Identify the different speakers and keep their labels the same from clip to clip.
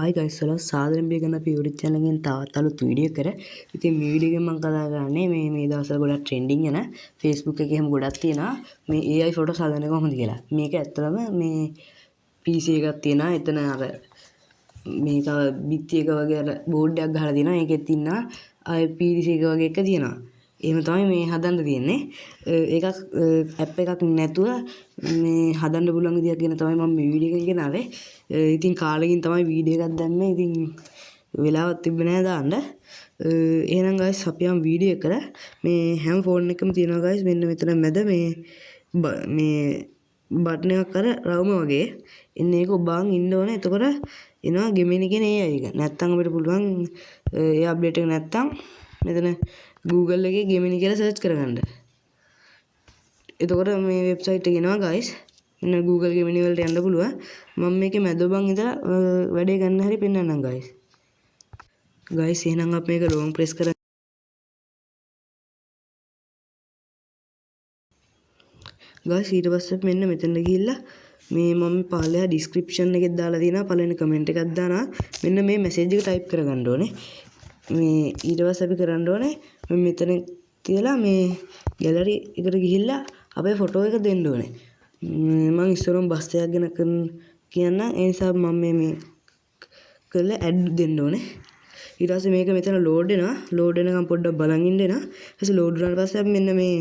Speaker 1: Hi guys, so සාදරයෙන් බියගෙන අපි YouTube channel එකෙන් තවත් අලුත් වීඩියෝ කර. ඉතින් මේ වීඩියෝ එකෙන් මම කතා කරන්නේ මේ දවස්වල ගොඩක් trending යන Facebook එකේ එහෙම ගොඩක් තියෙනවා මේ AI photos හදන එක කොහොමද කියලා. මේක ඇත්තටම මේ PC එකක් තියෙනවා. එතන අර මේක බිත්ති එක වගේ අර බෝඩ් එකක් ගහලා තියෙනවා. ඒකෙත් ඉන්නවා ආයි PC එක වගේ එක තියෙනවා. එහෙම තමයි මේ හදන්න තියෙන්නේ. ඒකක් ඇප් එකක් නැතුව මේ හදන්න පුළුවන් විදියක් ගැන තමයි මම මේ වීඩියෝ එක ගෙනාවේ. ඉතින් කාලෙකින් තමයි වීඩියෝ එකක් දැම්මේ. ඉතින් වෙලාවක් තිබ්බේ නැහැ දාන්න. එහෙනම් guys අපි යමු වීඩියෝ එකට. මේ හැම ෆෝන් එකකම තියෙනවා guys මෙන්න මෙතන මැද මේ බටන් එකක් අර රවුම වගේ. එන්නේ ඒක ඔබාන් ඉන්න ඕනේ. එතකොට එනවා Gemini කියන AI එක. නැත්තම් අපිට පුළුවන් ඒ අප්ඩේට් එක නැත්තම් මෙතන Google එකේ Gemini කියලා සර්ච් කරගන්න. එතකොට මේ වෙබ්සයිට් එක එනවා guys. මෙන්න Google Gemini වලට යන්න පුළුවන්. මම මේකේ මැදොබන් ඉඳලා වැඩේ ගන්න හැටි පෙන්නන්නම් guys. guys එහෙනම් අපි මේක long press කරලා guys ඊට පස්සේ මෙන්න මෙතන ගිහිල්ලා මේ මම පහළේ description එකේ දාලා තියෙනවා පළවෙනි comment එකක් දානවා. මෙන්න මේ message එක type කරගන්න ඕනේ. මේ ඊට පස්සේ අපි කරන්න ඕනේ මෙතන තියලා මේ gallery එකට ගිහිල්ලා අපේ ෆොටෝ එක දෙන්න ඕනේ. මම ඉස්සරහම බස් එකක් ගැන කියන්න ඒ නිසා මම මේ කරලා add දෙන්න ඕනේ. ඊට පස්සේ මේක මෙතන load වෙනවා. load වෙනකම් පොඩ්ඩක් බලන් ඉන්න වෙනවා. ඊට පස්සේ load වුණාට පස්සේ අපි මෙන්න මේ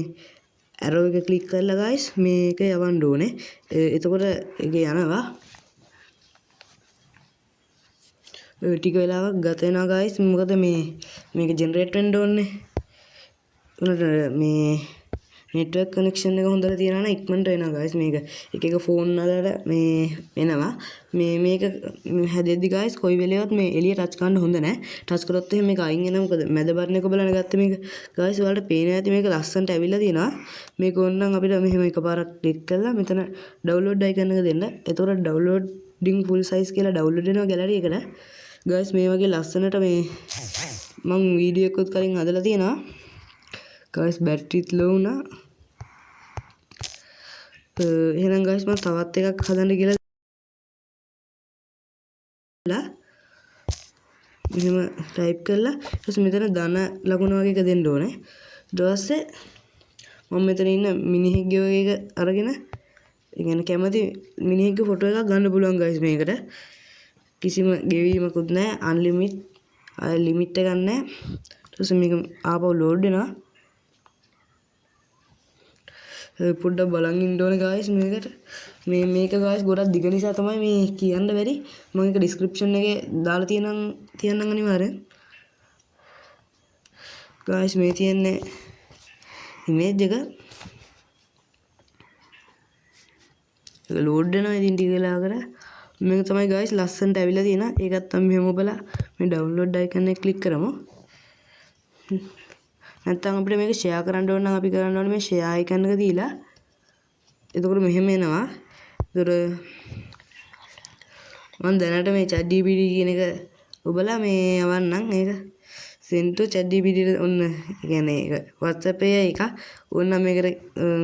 Speaker 1: arrow එක click කරලා guys මේක යවන්න ඕනේ. එතකොට ඒක යනවා. ටික වෙලාවක් ගත වෙනවා guys. මොකද මේක generate වෙන්න ඕනේ. උනට මේ network connection එක හොඳට තියනවා නම් ඉක්මනට වෙනවා guys. මේක එක phone වලට මේ වෙනවා. මේක හැදෙද්දි guys කොයි වෙලේවත් මේ එළිය touch කරන්න හොඳ නැහැ. touch කරොත් එහෙනම් මේක අයින් වෙනවා. මොකද මැද බටන් එක බලන්න ගත්තේ මේක guys ඔයාලට පේනවා ඇති මේක ලස්සනට ඇවිල්ලා තියෙනවා. මේක ඕනනම් අපිට මෙහෙම එකපාරක් ක්ලික් කරලා මෙතන download icon එක දෙන්න. එතකොට downloading full size කියලා download වෙනවා gallery එකට. guys මේ වගේ ලස්සනට මේ මම වීඩියෝ එකකුත් කලින් හදලා තියෙනවා. guys battery low වුණා. එහෙනම් guys මම තවත් එකක් හදන්න කියලා මෙහෙම type කරලා ඊට පස්සේ මෙතන ධන ලකුණ වගේ එක දෙන්න ඕනේ. ඊට පස්සේ මම මෙතන ඉන්න මිනිහෙක්ගේ වගේ එක අරගෙන ඒ කියන්නේ කැමති මිනිහෙක්ගේ ෆොටෝ එකක් ගන්න පුළුවන් guys මේකට. කිසිම ගෙවීමකුත් නැහැ. unlimited limit එකක් නැහැ. ඊට පස්සේ මේක ආපහු load වෙනවා. පොඩ්ඩක් බලන් ඉන්න ඕනේ guys මේකට. මේක guys ගොඩක් දිග නිසා තමයි මේ කියන්න බැරි. මම ඒක description එකේ දාලා තියන්නම් අනිවාර්යෙන්. guys මේ තියෙන්නේ image එක. ඒක load වෙනවා ඉතින් ටික වෙලාවකට. මේක තමයි guys ලස්සනට ඇවිල්ලා තියෙනවා. ඒකත් අපි මෙහෙම බලලා මේ download icon එක click කරමු. නැත්නම් අපිට මේක share කරන්න ඕන නම් අපි කරන්න ඕනේ මේ share icon එක දීලා. එතකොට මෙහෙම එනවා. ඒතර මම දැනට මේ ChatGPT කියන එක ඔබලා මේ යවන්නම්. ඒක send to ChatGPT ඔන්න කියන්නේ ඒක WhatsApp එක ඕන්න මේකට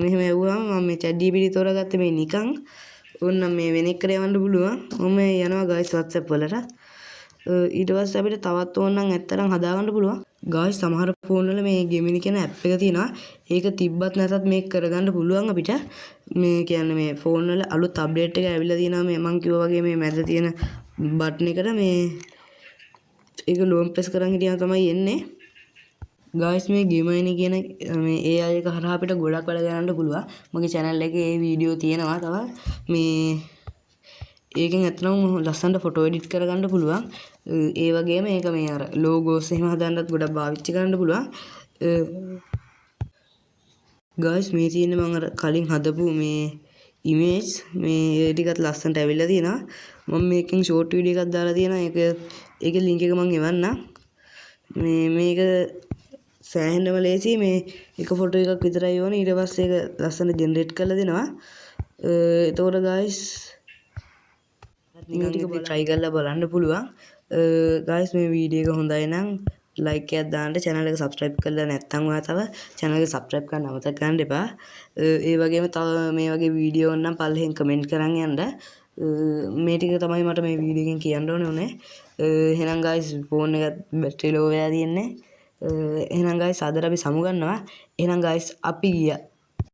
Speaker 1: මෙහෙම යවුවාම මම මේ ChatGPT තෝරාගත්තේ මේ නිකන් ඕන්න මේ වෙන එකට යවන්න පුළුවන්. මම යනවා guys WhatsApp වලට. ඊට පස්සේ අපිට තවත් ඕන නම් ඇත්තටම හදාගන්න පුළුවන්. guys සමහර ෆෝන් වල මේ Gemini කියන app එක තියෙනවා. ඒක තිබ්බත් නැතත් මේක කරගන්න පුළුවන් අපිට. මේ කියන්නේ මේ ෆෝන් වල අලුත් අප්ඩේට් එක ඇවිල්ලා තියෙනවා. මේ මම කිව්වා වගේ මේ මැද තියෙන බටන් එකට මේ ඒක long press කරන් හිටියම තමයි එන්නේ. guys මේ Gemini කියන මේ AI එක හරහා අපිට ගොඩක් වැඩ කරන්න පුළුවන්. මගේ channel එකේ මේ වීඩියෝ තියෙනවා තව මේ ඒකෙන් ඇත්තටම ලස්සනට ෆොටෝ එඩිට් කරගන්න පුළුවන්. ඒ වගේම මේක මේ අර ලෝගෝස් එහෙම හදන්නත් ගොඩක් පාවිච්චි කරන්න පුළුවන්. guys මේ තියෙන්නේ මම අර කලින් හදපු මේ image මේ ටිකත් ලස්සනට ඇවිල්ලා තියෙනවා. මම මේකෙන් short video එකක් දාලා තියෙනවා. ඒකේ link එක මම එවන්නම්. මේක සෑහෙනම ලේසි. මේ එක ෆොටෝ එකක් විතරයි ඕනේ. ඊට පස්සේ ඒක ලස්සනට generate කරලා දෙනවා. එතකොට guys නිකන් ටික try කරලා බලන්න පුළුවන්. guys මේ වීඩියෝ එක හොඳයි නම් like එකක් දාන්න, channel එක subscribe කරලා නැත්නම් ඔයා තව channel එක subscribe කරන්න අමතක කරන්න එපා. ඒ වගේම තව මේ වගේ වීඩියෝ නම් පල්ලෙහෙන් comment කරන් යන්න. මේ ටික තමයි මට මේ වීඩියෝ එකෙන් කියන්න ඕනේ උනේ. එහෙනම් guys ෆෝන් එක බැටරි ලෝ වෙලා තියෙන්නේ. එහෙනම් guys අදට අපි සමු ගන්නවා. එහෙනම් guys අපි ගියා.